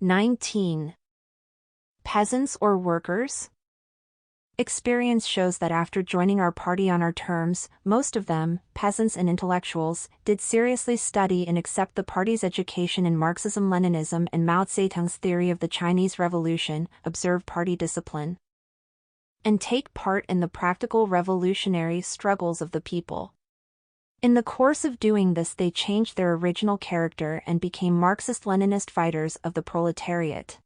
19. Peasants or workers? Experience shows that after joining our party on our terms, most of them, peasants and intellectuals, did seriously study and accept the party's education in Marxism-Leninism and Mao Zedong's theory of the Chinese Revolution, observe party discipline, and take part in the practical revolutionary struggles of the people. In the course of doing this, they changed their original character and became Marxist-Leninist fighters of the proletariat.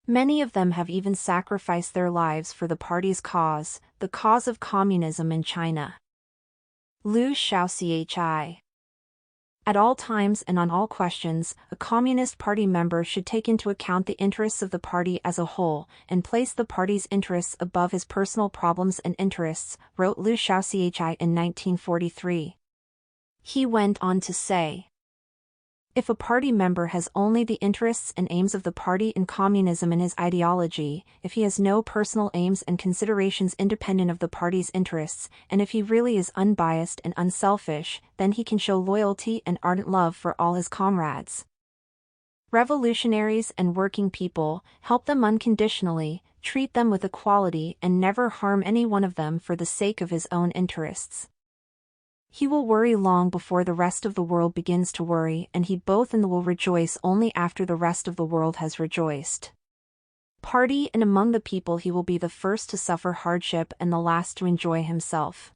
Many of them have even sacrificed their lives for the party's cause, the cause of communism in China. Liu Shaoxi. At all times and on all questions, a Communist Party member should take into account the interests of the party as a whole, and place the party's interests above his personal problems and interests, wrote Liu Shaoxi in 1943. He went on to say, if a party member has only the interests and aims of the party and communism in his ideology, if he has no personal aims and considerations independent of the party's interests, and if he really is unbiased and unselfish, then he can show loyalty and ardent love for all his comrades. Revolutionaries and working people, help them unconditionally, treat them with equality and never harm any one of them for the sake of his own interests. He will worry long before the rest of the world begins to worry, and he both and will rejoice only after the rest of the world has rejoiced. Party and among the people he will be the first to suffer hardship and the last to enjoy himself.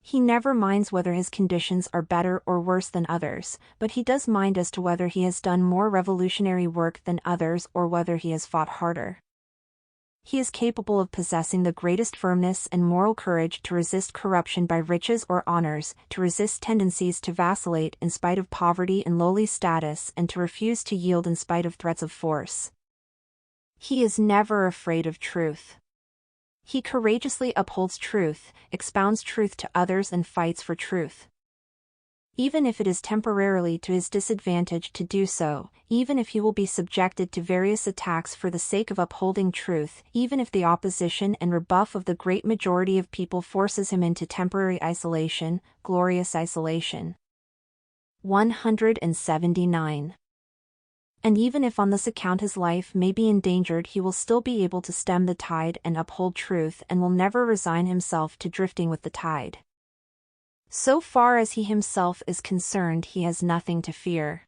He never minds whether his conditions are better or worse than others, but he does mind as to whether he has done more revolutionary work than others or whether he has fought harder. He is capable of possessing the greatest firmness and moral courage to resist corruption by riches or honors, to resist tendencies to vacillate in spite of poverty and lowly status, and to refuse to yield in spite of threats of force. He is never afraid of truth. He courageously upholds truth, expounds truth to others and fights for truth. Even if it is temporarily to his disadvantage to do so, even if he will be subjected to various attacks for the sake of upholding truth, even if the opposition and rebuff of the great majority of people forces him into temporary isolation, glorious isolation. 179. And even if on this account his life may be endangered, he will still be able to stem the tide and uphold truth, and will never resign himself to drifting with the tide. So far as he himself is concerned, he has nothing to fear.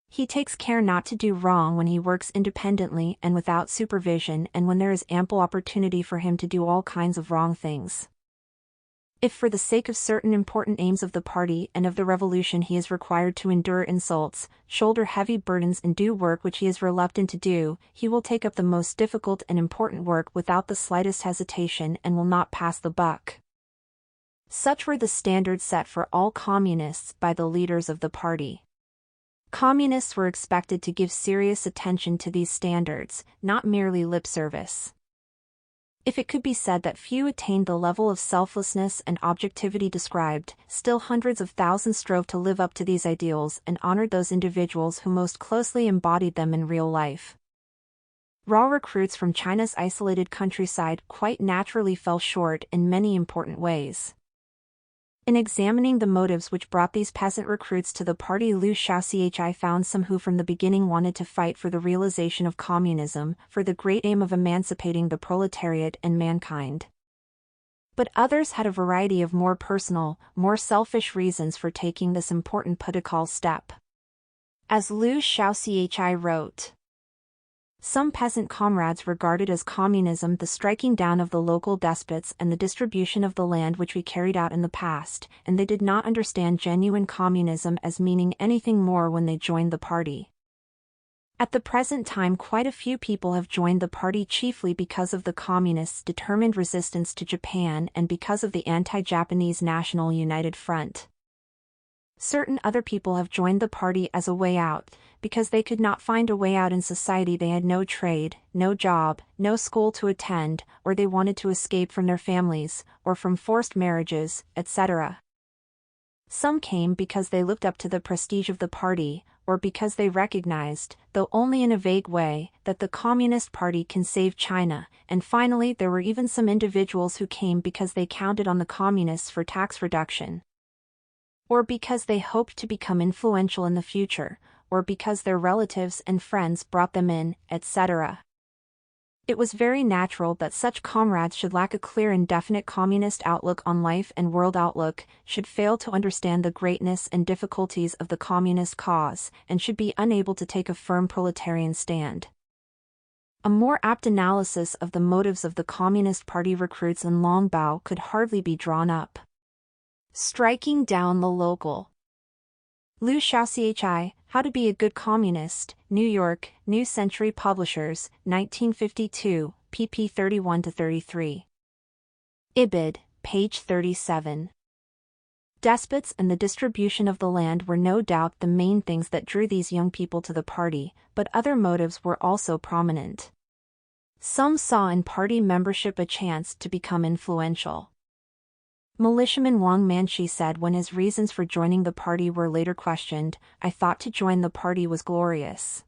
He takes care not to do wrong when he works independently and without supervision, and when there is ample opportunity for him to do all kinds of wrong things. If for the sake of certain important aims of the party and of the revolution he is required to endure insults, shoulder heavy burdens and do work which he is reluctant to do, he will take up the most difficult and important work without the slightest hesitation and will not pass the buck. Such were the standards set for all communists by the leaders of the party. Communists were expected to give serious attention to these standards, not merely lip service. If it could be said that few attained the level of selflessness and objectivity described, still hundreds of thousands strove to live up to these ideals and honored those individuals who most closely embodied them in real life. Raw recruits from China's isolated countryside quite naturally fell short in many important ways. In examining the motives which brought these peasant recruits to the party, Liu Shaoxi found some who from the beginning wanted to fight for the realization of communism, for the great aim of emancipating the proletariat and mankind. But others had a variety of more personal, more selfish reasons for taking this important political step. As Liu Shaoxi wrote, some peasant comrades regarded as communism the striking down of the local despots and the distribution of the land which we carried out in the past, and they did not understand genuine communism as meaning anything more when they joined the party. At the present time, quite a few people have joined the party chiefly because of the communists' determined resistance to Japan and because of the anti-Japanese National United Front. Certain other people have joined the party as a way out, because they could not find a way out in society. They had no trade, no job, no school to attend, or they wanted to escape from their families, or from forced marriages, etc. Some came because they looked up to the prestige of the party, or because they recognized, though only in a vague way, that the Communist Party can save China, and finally there were even some individuals who came because they counted on the communists for tax reduction, or because they hoped to become influential in the future, or because their relatives and friends brought them in, etc. It was very natural that such comrades should lack a clear and definite communist outlook on life and world outlook, should fail to understand the greatness and difficulties of the communist cause, and should be unable to take a firm proletarian stand. A more apt analysis of the motives of the Communist Party recruits in Longbao could hardly be drawn up. Striking down the local. Liu Xiaochi, How to Be a Good Communist, New York, New Century Publishers, 1952, pp 31-33. Ibid, page 37. Despots and the distribution of the land were no doubt the main things that drew these young people to the party, but other motives were also prominent. Some saw in party membership a chance to become influential. Militiaman Wang Manshi said when his reasons for joining the party were later questioned, "I thought to join the party was glorious.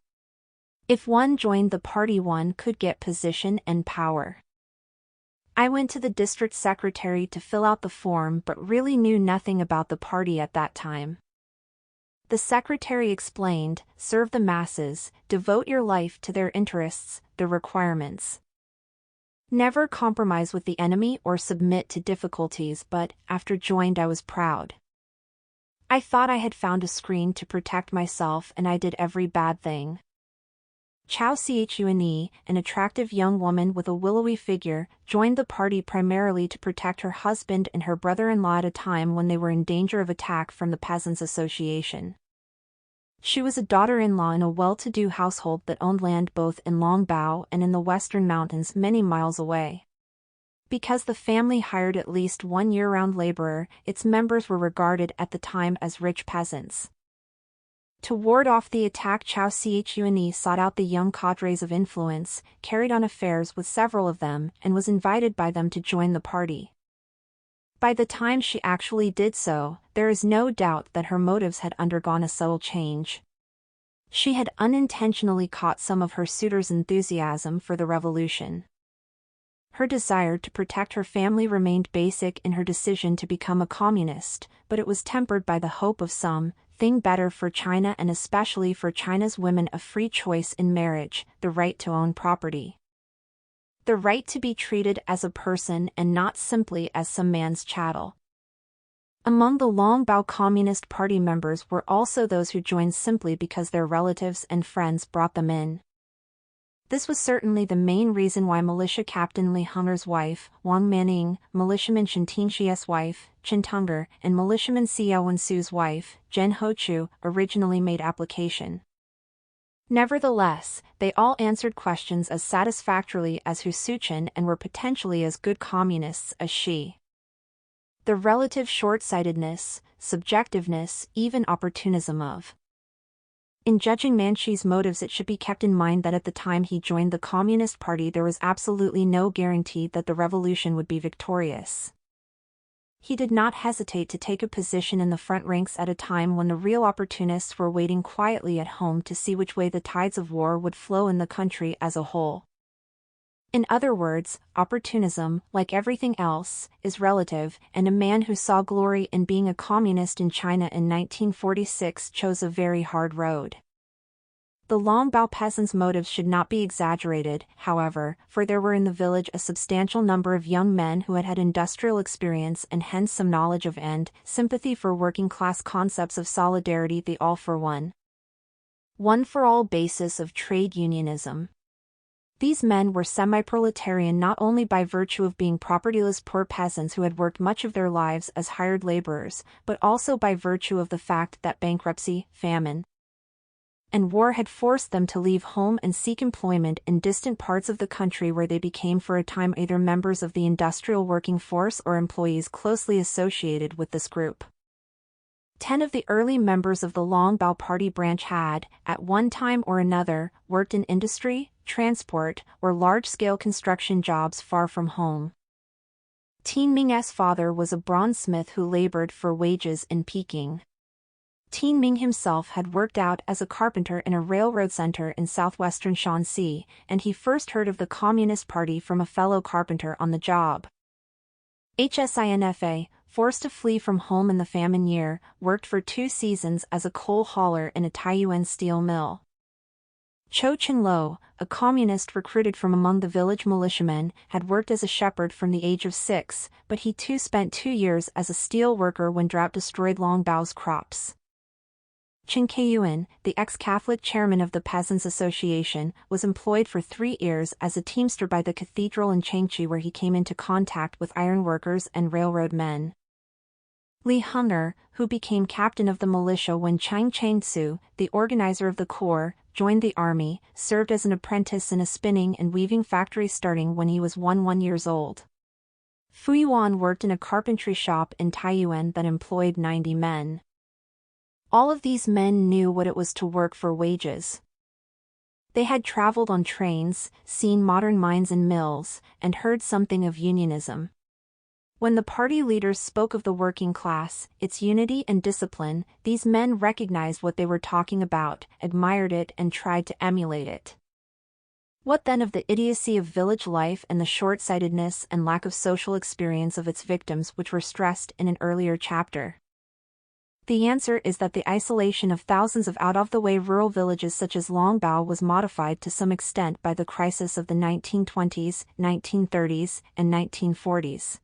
If one joined the party one could get position and power. I went to the district secretary to fill out the form but really knew nothing about the party at that time. The secretary explained, serve the masses, devote your life to their interests, their requirements. Never compromise with the enemy or submit to difficulties, but, after joined I was proud. I thought I had found a screen to protect myself and I did every bad thing." Chao Chune, an attractive young woman with a willowy figure, joined the party primarily to protect her husband and her brother-in-law at a time when they were in danger of attack from the Peasants' Association. She was a daughter-in-law in a well-to-do household that owned land both in Longbao and in the Western Mountains many miles away. Because the family hired at least one year-round laborer, its members were regarded at the time as rich peasants. To ward off the attack, Chao Chune sought out the young cadres of influence, carried on affairs with several of them, and was invited by them to join the party. By the time she actually did so, there is no doubt that her motives had undergone a subtle change. She had unintentionally caught some of her suitors' enthusiasm for the revolution. Her desire to protect her family remained basic in her decision to become a communist, but it was tempered by the hope of something better for China and especially for China's women: a free choice in marriage, the right to own property. The right to be treated as a person and not simply as some man's chattel. Among the Longbao Communist Party members were also those who joined simply because their relatives and friends brought them in. This was certainly the main reason why Militia Captain Li Hunger's wife, Wang Manning, Militiaman Chen Tianxi's wife, Chen Tunger, and Militiaman Xiao Wensu's wife, Zhen Hochu, originally made application. Nevertheless, they all answered questions as satisfactorily as Hu Suchen and were potentially as good communists as she. The relative short-sightedness, subjectiveness, even opportunism of. In judging Manshi's motives, it should be kept in mind that at the time he joined the Communist Party there was absolutely no guarantee that the revolution would be victorious. He did not hesitate to take a position in the front ranks at a time when the real opportunists were waiting quietly at home to see which way the tides of war would flow in the country as a whole. In other words, opportunism, like everything else, is relative, and a man who saw glory in being a communist in China in 1946 chose a very hard road. The Longbao peasants' motives should not be exaggerated, however, for there were in the village a substantial number of young men who had had industrial experience and hence some knowledge of and sympathy for working-class concepts of solidarity, the all-for-one, one-for-all basis of trade unionism. These men were semi-proletarian not only by virtue of being propertyless poor peasants who had worked much of their lives as hired laborers, but also by virtue of the fact that bankruptcy, famine, and war had forced them to leave home and seek employment in distant parts of the country, where they became for a time either members of the industrial working force or employees closely associated with this group. 10 of the early members of the Longbao Party branch had, at one time or another, worked in industry, transport, or large-scale construction jobs far from home. Tin Ming's father was a bronzesmith who labored for wages in Peking. Tin Ming himself had worked out as a carpenter in a railroad center in southwestern Shanxi, and he first heard of the Communist Party from a fellow carpenter on the job. HSINFA, forced to flee from home in the famine year, worked for 2 seasons as a coal hauler in a Taiyuan steel mill. Cho Chin-lo, a communist recruited from among the village militiamen, had worked as a shepherd from the age of 6, but he too spent 2 years as a steel worker when drought destroyed Longbao's crops. Chen Kaiyuan, the ex-Catholic chairman of the Peasants' Association, was employed for 3 years as a teamster by the cathedral in Changchi, where he came into contact with iron workers and railroad men. Li Heng'er, who became captain of the militia when Chang Chang-tsu, the organizer of the corps, joined the army, served as an apprentice in a spinning and weaving factory starting when he was 1 years old. Fu Yuan worked in a carpentry shop in Taiyuan that employed 90 men. All of these men knew what it was to work for wages. They had traveled on trains, seen modern mines and mills, and heard something of unionism. When the party leaders spoke of the working class, its unity and discipline, these men recognized what they were talking about, admired it, and tried to emulate it. What then of the idiocy of village life and the short-sightedness and lack of social experience of its victims, which were stressed in an earlier chapter? The answer is that the isolation of thousands of out-of-the-way rural villages such as Longbao was modified to some extent by the crisis of the 1920s, 1930s, and 1940s.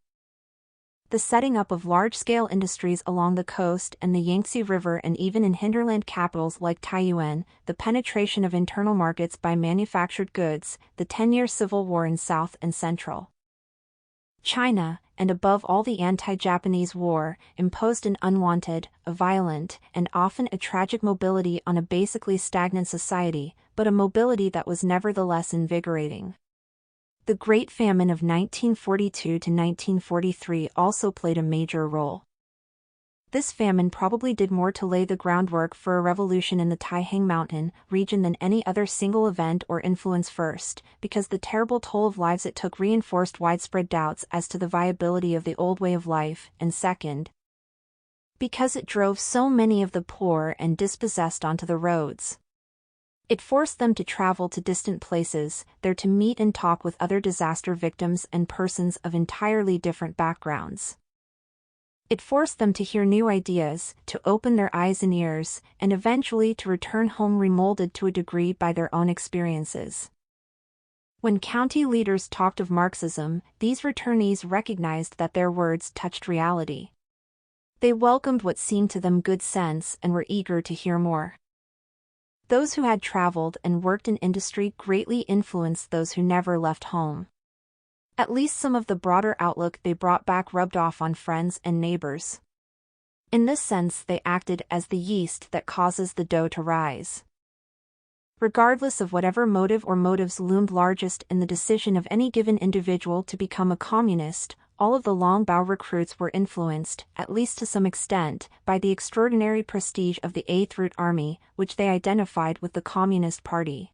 The setting up of large-scale industries along the coast and the Yangtze River, and even in hinterland capitals like Taiyuan, the penetration of internal markets by manufactured goods, the 10-year civil war in South and Central China, and above all the anti-Japanese war, imposed an unwanted, a violent, and often a tragic mobility on a basically stagnant society, but a mobility that was nevertheless invigorating. The Great Famine of 1942 to 1943 also played a major role. This famine probably did more to lay the groundwork for a revolution in the Taihang Mountain region than any other single event or influence. First, because the terrible toll of lives it took reinforced widespread doubts as to the viability of the old way of life, and second, because it drove so many of the poor and dispossessed onto the roads. It forced them to travel to distant places, there to meet and talk with other disaster victims and persons of entirely different backgrounds. It forced them to hear new ideas, to open their eyes and ears, and eventually to return home remolded to a degree by their own experiences. When county leaders talked of Marxism, these returnees recognized that their words touched reality. They welcomed what seemed to them good sense and were eager to hear more. Those who had traveled and worked in industry greatly influenced those who never left home. At least some of the broader outlook they brought back rubbed off on friends and neighbors. In this sense, they acted as the yeast that causes the dough to rise. Regardless of whatever motive or motives loomed largest in the decision of any given individual to become a communist, all of the Longbao recruits were influenced, at least to some extent, by the extraordinary prestige of the 8th Route Army, which they identified with the Communist Party.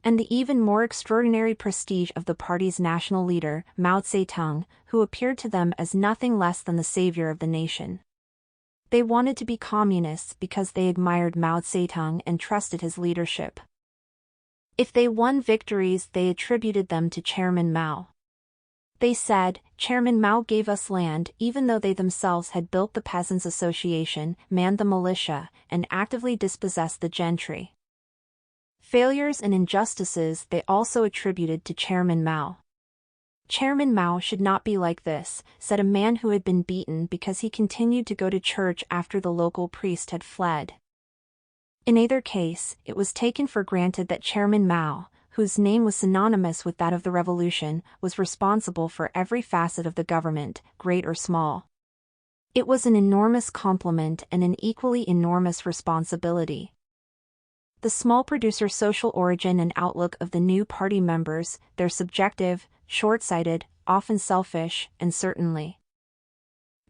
And the even more extraordinary prestige of the party's national leader, Mao Zedong, who appeared to them as nothing less than the savior of the nation. They wanted to be communists because they admired Mao Zedong and trusted his leadership. If they won victories, they attributed them to Chairman Mao. They said, Chairman Mao gave us land, even though they themselves had built the Peasants' Association, manned the militia, and actively dispossessed the gentry. Failures and injustices they also attributed to Chairman Mao. Chairman Mao should not be like this, said a man who had been beaten because he continued to go to church after the local priest had fled. In either case, it was taken for granted that Chairman Mao, whose name was synonymous with that of the revolution, was responsible for every facet of the government, great or small. It was an enormous compliment and an equally enormous responsibility. The small producer social origin and outlook of the new party members, their subjective, short-sighted, often selfish, and certainly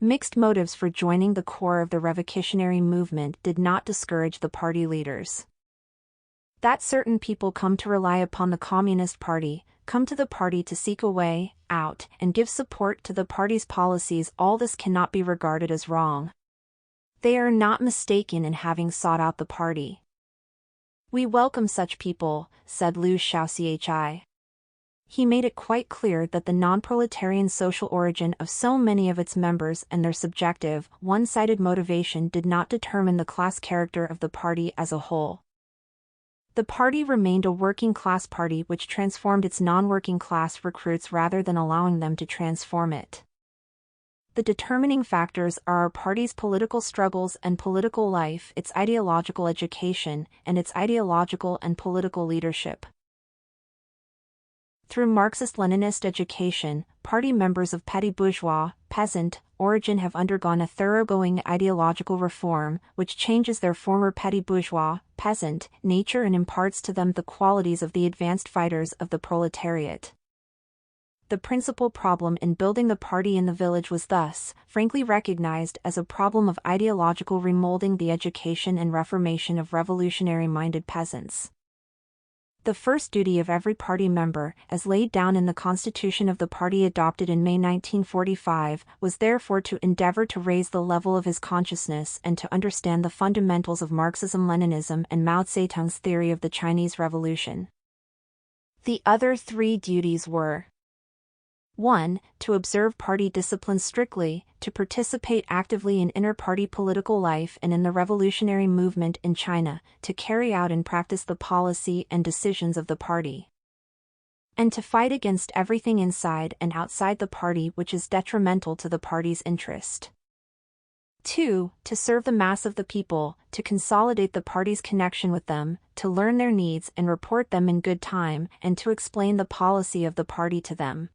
mixed motives for joining the core of the revolutionary movement did not discourage the party leaders. That certain people come to rely upon the Communist Party, come to the party to seek a way out, and give support to the party's policies, all this cannot be regarded as wrong. They are not mistaken in having sought out the party. We welcome such people, said Liu Shaochi. He made it quite clear that the non-proletarian social origin of so many of its members and their subjective, one-sided motivation did not determine the class character of the party as a whole. The party remained a working-class party which transformed its non-working class recruits rather than allowing them to transform it. The determining factors are our party's political struggles and political life, its ideological education, and its ideological and political leadership. Through Marxist-Leninist education, party members of petty bourgeois, peasant, origin have undergone a thoroughgoing ideological reform, which changes their former petty bourgeois, peasant, nature and imparts to them the qualities of the advanced fighters of the proletariat. The principal problem in building the party in the village was thus, frankly recognized as a problem of ideological remolding the education and reformation of revolutionary-minded peasants. The first duty of every party member, as laid down in the constitution of the party adopted in May 1945, was therefore to endeavor to raise the level of his consciousness and to understand the fundamentals of Marxism-Leninism and Mao Zedong's theory of the Chinese Revolution. The other three duties were: 1. To observe party discipline strictly, to participate actively in inter-party political life and in the revolutionary movement in China, to carry out and practice the policy and decisions of the party, and to fight against everything inside and outside the party which is detrimental to the party's interest. 2. To serve the mass of the people, to consolidate the party's connection with them, to learn their needs and report them in good time, and to explain the policy of the party to them.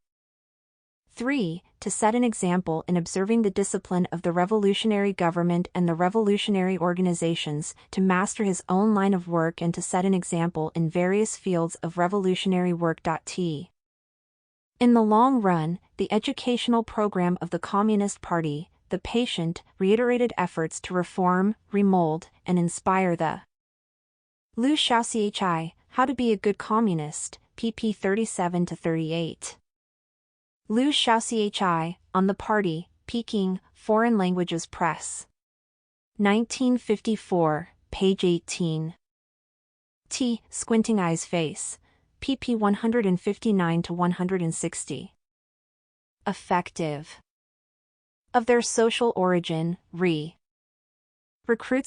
3. To set an example in observing the discipline of the revolutionary government and the revolutionary organizations, to master his own line of work and to set an example in various fields of revolutionary work. In the long run, the educational program of the Communist Party, the patient, reiterated efforts to reform, remold, and inspire the Liu Xiaochi, How to Be a Good Communist, pp. 37-38. Liu Xiaochi, On the Party, Peking, Foreign Languages Press. 1954, page 18. T. Squinting Eyes Face, pp. 159-160. Effective. Of their social origin, recruits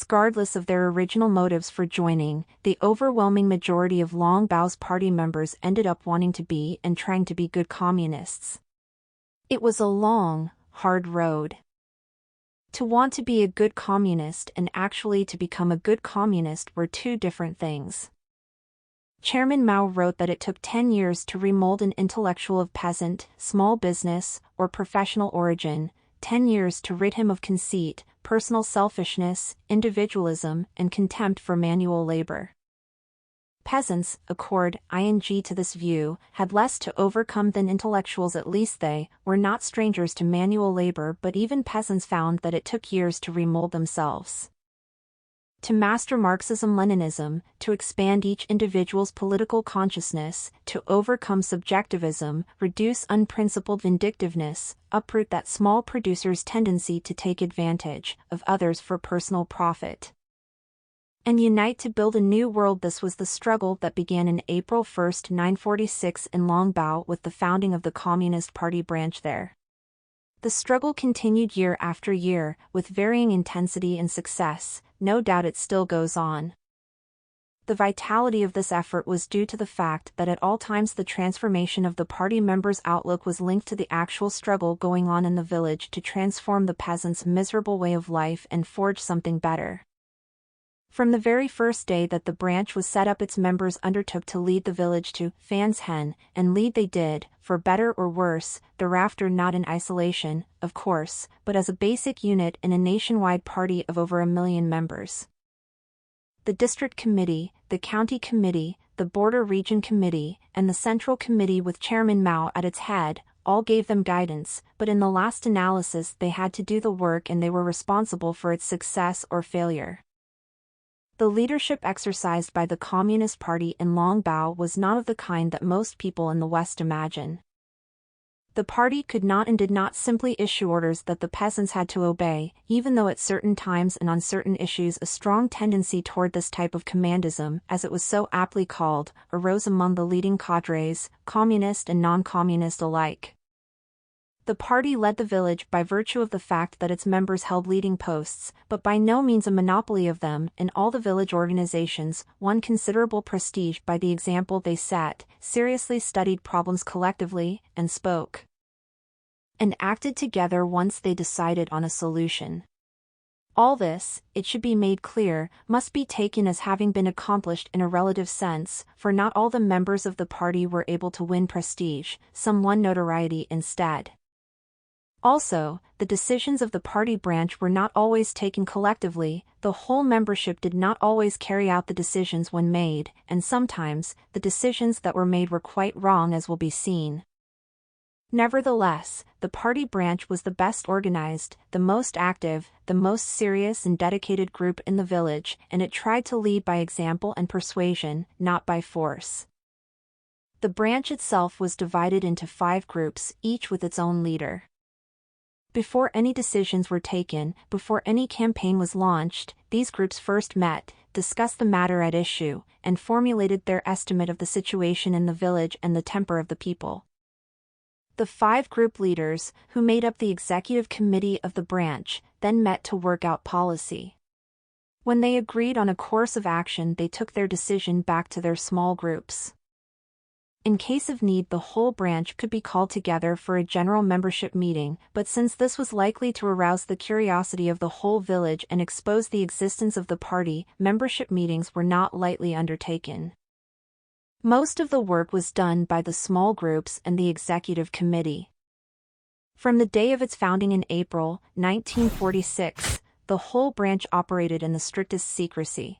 regardless of their original motives for joining, the overwhelming majority of Long Bao's party members ended up wanting to be and trying to be good communists. It was a long, hard road. To want to be a good communist and actually to become a good communist were two different things. Chairman Mao wrote that it took 10 years to remold an intellectual of peasant, small business, or professional origin, 10 years to rid him of conceit, personal selfishness, individualism, and contempt for manual labor. Peasants, accord ing to this view, had less to overcome than intellectuals. At least they were not strangers to manual labor, but even peasants found that it took years to remold themselves. To master Marxism-Leninism, to expand each individual's political consciousness, to overcome subjectivism, reduce unprincipled vindictiveness, uproot that small producer's tendency to take advantage of others for personal profit, and unite to build a new world. This was the struggle that began in April 1, 1946 in Long Bao with the founding of the Communist Party branch there. The struggle continued year after year, with varying intensity and success. No doubt it still goes on. The vitality of this effort was due to the fact that at all times the transformation of the party members' outlook was linked to the actual struggle going on in the village to transform the peasants' miserable way of life and forge something better. From the very first day that the branch was set up, its members undertook to lead the village to Fanshen, and lead they did, for better or worse, thereafter not in isolation, of course, but as a basic unit in a nationwide party of over 1 million members. The district committee, the county committee, the border region committee, and the central committee with Chairman Mao at its head, all gave them guidance, but in the last analysis they had to do the work and they were responsible for its success or failure. The leadership exercised by the Communist Party in Long Bao was not of the kind that most people in the West imagine. The party could not and did not simply issue orders that the peasants had to obey, even though at certain times and on certain issues a strong tendency toward this type of commandism, as it was so aptly called, arose among the leading cadres, communist and non-communist alike. The party led the village by virtue of the fact that its members held leading posts, but by no means a monopoly of them. In all the village organizations, won considerable prestige by the example they set, seriously studied problems collectively, and spoke and acted together once they decided on a solution. All this, it should be made clear, must be taken as having been accomplished in a relative sense, for not all the members of the party were able to win prestige, some won notoriety instead. Also, the decisions of the party branch were not always taken collectively, the whole membership did not always carry out the decisions when made, and sometimes, the decisions that were made were quite wrong, as will be seen. Nevertheless, the party branch was the best organized, the most active, the most serious and dedicated group in the village, and it tried to lead by example and persuasion, not by force. The branch itself was divided into 5 groups, each with its own leader. Before any decisions were taken, before any campaign was launched, these groups first met, discussed the matter at issue, and formulated their estimate of the situation in the village and the temper of the people. The 5 group leaders, who made up the executive committee of the branch, then met to work out policy. When they agreed on a course of action, they took their decision back to their small groups. In case of need, the whole branch could be called together for a general membership meeting, but since this was likely to arouse the curiosity of the whole village and expose the existence of the party, membership meetings were not lightly undertaken. Most of the work was done by the small groups and the executive committee. From the day of its founding in April 1946, the whole branch operated in the strictest secrecy.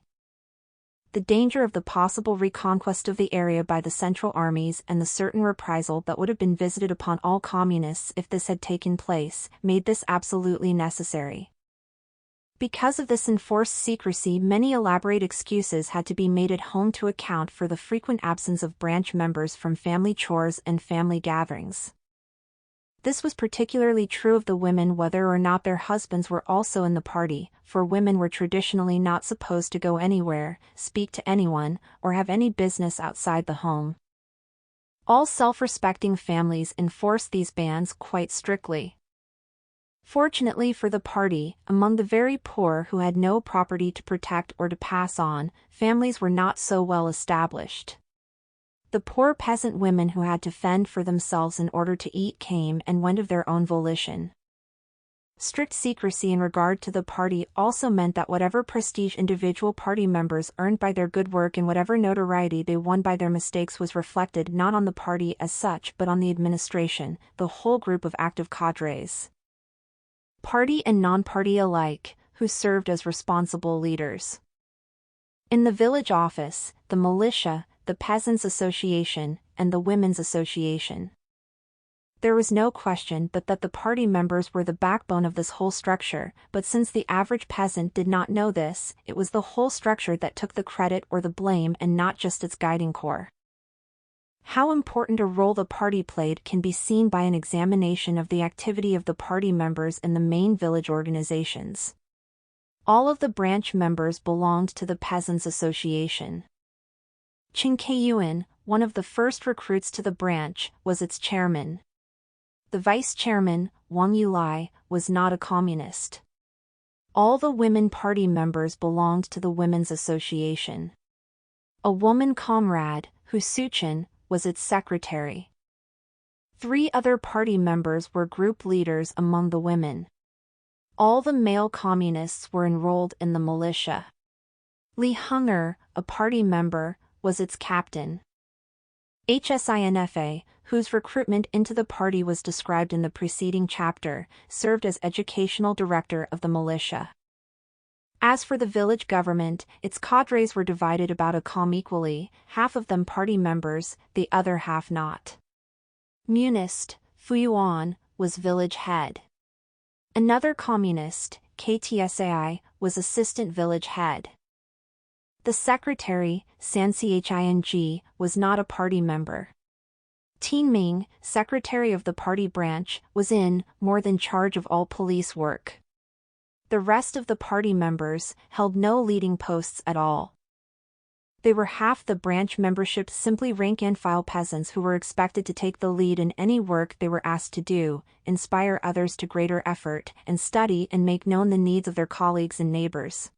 The danger of the possible reconquest of the area by the Central armies and the certain reprisal that would have been visited upon all communists if this had taken place, made this absolutely necessary. Because of this enforced secrecy, many elaborate excuses had to be made at home to account for the frequent absence of branch members from family chores and family gatherings. This was particularly true of the women, whether or not their husbands were also in the party, for women were traditionally not supposed to go anywhere, speak to anyone, or have any business outside the home. All self-respecting families enforced these bans quite strictly. Fortunately for the party, among the very poor who had no property to protect or to pass on, families were not so well established. The poor peasant women who had to fend for themselves in order to eat came and went of their own volition. Strict secrecy in regard to the party also meant that whatever prestige individual party members earned by their good work and whatever notoriety they won by their mistakes was reflected not on the party as such but on the administration, the whole group of active cadres, party and non-party alike, who served as responsible leaders. In the village office, the militia, the Peasants' Association, and the Women's Association. There was no question but that the party members were the backbone of this whole structure, but since the average peasant did not know this, it was the whole structure that took the credit or the blame and not just its guiding core. How important a role the party played can be seen by an examination of the activity of the party members in the main village organizations. All of the branch members belonged to the Peasants' Association. Qin Kaiyuan, one of the first recruits to the branch, was its chairman. The vice-chairman, Wang Yulai, was not a communist. All the women party members belonged to the Women's Association. A woman comrade, Hu Suchen, was its secretary. 3 other party members were group leaders among the women. All the male communists were enrolled in the militia. Li Heng'er, a party member, was its captain. HSINFA, whose recruitment into the party was described in the preceding chapter, served as educational director of the militia. As for the village government, its cadres were divided about equally, half of them party members, the other half not. Munist, Fuyuan, was village head. Another communist, KTSAI, was assistant village head. The secretary, Sanching, was not a party member. Tin Ming, secretary of the party branch, was in more than charge of all police work. The rest of the party members held no leading posts at all. They were half the branch membership, simply rank-and-file peasants who were expected to take the lead in any work they were asked to do, inspire others to greater effort, and study and make known the needs of their colleagues and neighbors.